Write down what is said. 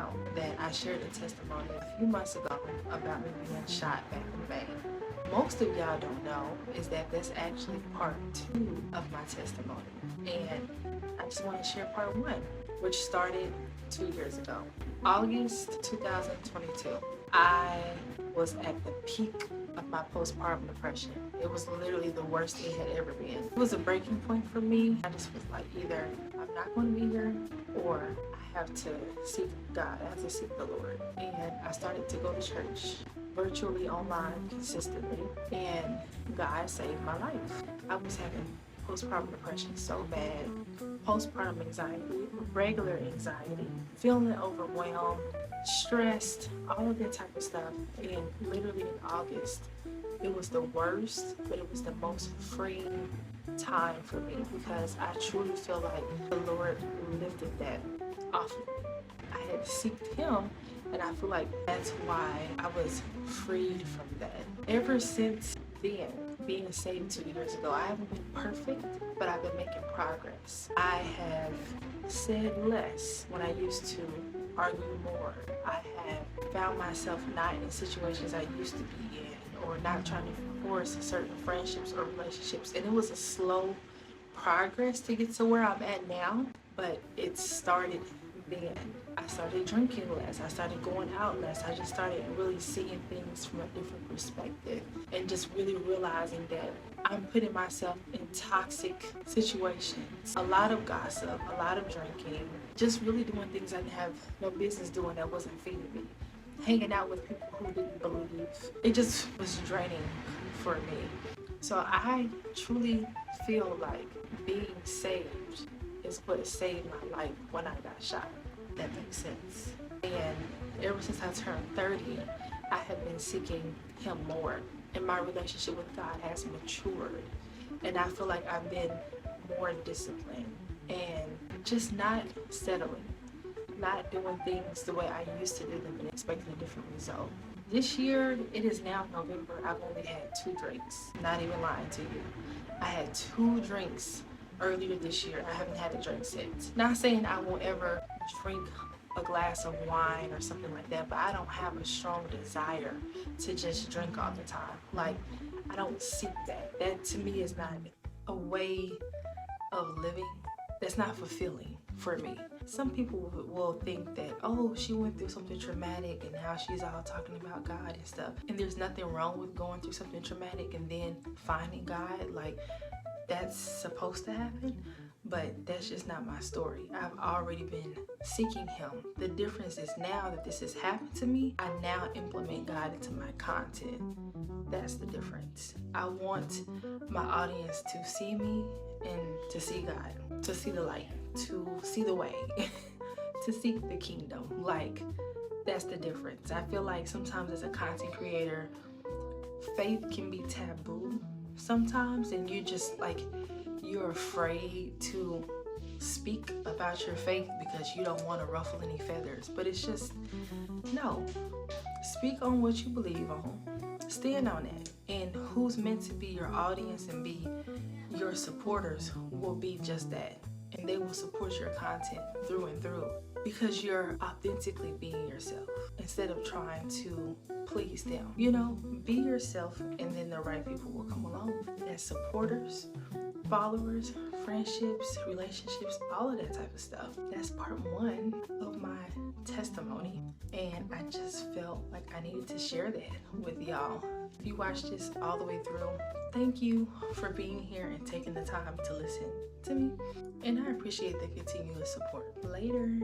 know that I shared a testimony a few months ago about me being shot back in May. Most of y'all don't know is that that's actually part 2 of my testimony. And I just want to share part 1, which started 2 years ago. August 2022, I was at the peak of my postpartum depression. It was literally the worst it had ever been. It was a breaking point for me. I just was like, either I'm not going to be here or I have to seek God. I have to seek the Lord. And I started to go to church virtually online consistently, and God saved my life. I was having postpartum depression so bad, postpartum anxiety, regular anxiety, feeling overwhelmed, stressed, all of that type of stuff. And literally in August, it was the worst, but it was the most freeing time for me because I truly feel like the Lord lifted that off of me. I had seeked Him, and I feel like that's why I was freed from that. Ever since then, being saved 2 years ago, I haven't been perfect, but I've been making progress. I have said less when I used to argue more. I have found myself not in situations I used to be in, or not trying to force certain friendships or relationships. And it was a slow progress to get to where I'm at now, but it started then. I started drinking less. I started going out less. I just started really seeing things from a different perspective and just really realizing that I'm putting myself in toxic situations. A lot of gossip, a lot of drinking, just really doing things I didn't have no business doing that wasn't feeding me. Hanging out with people who didn't believe. It just was draining for me. So I truly feel like being saved is what saved my life when I got shot. That makes sense. And ever since I turned 30, I have been seeking Him more. And my relationship with God has matured. And I feel like I've been more disciplined and just not settling. Not doing things the way I used to do them and expecting a different result. This year, it is now November, I've only had 2 drinks. Not even lying to you. I had 2 drinks earlier this year. I haven't had a drink since. Not saying I won't ever drink a glass of wine or something like that, but I don't have a strong desire to just drink all the time. Like, I don't seek that. That to me is not a way of living. That's not fulfilling for me. Some people will think that, oh, she went through something traumatic and now she's all talking about God and stuff. And there's nothing wrong with going through something traumatic and then finding God. Like, that's supposed to happen, but that's just not my story. I've already been seeking Him. The difference is now that this has happened to me, I now implement God into my content. That's the difference. I want my audience to see me and to see God, to see the light, to see the way, to seek the kingdom. Like, that's the difference. I feel like sometimes as a content creator, faith can be taboo sometimes, and you're afraid to speak about your faith because you don't want to ruffle any feathers. But it's just, no, speak on what you believe on, stand on it, and who's meant to be your audience and be your supporters will be just that, and they will support your content through and through because you're authentically being yourself instead of trying to please them. You know, be yourself, and then the right people will come along as supporters, followers, friendships, relationships, all of that type of stuff. That's part 1 of my testimony, and I just felt like I needed to share that with y'all. If you watched this all the way through, thank you for being here and taking the time to listen to me, and I appreciate the continuous support. Later.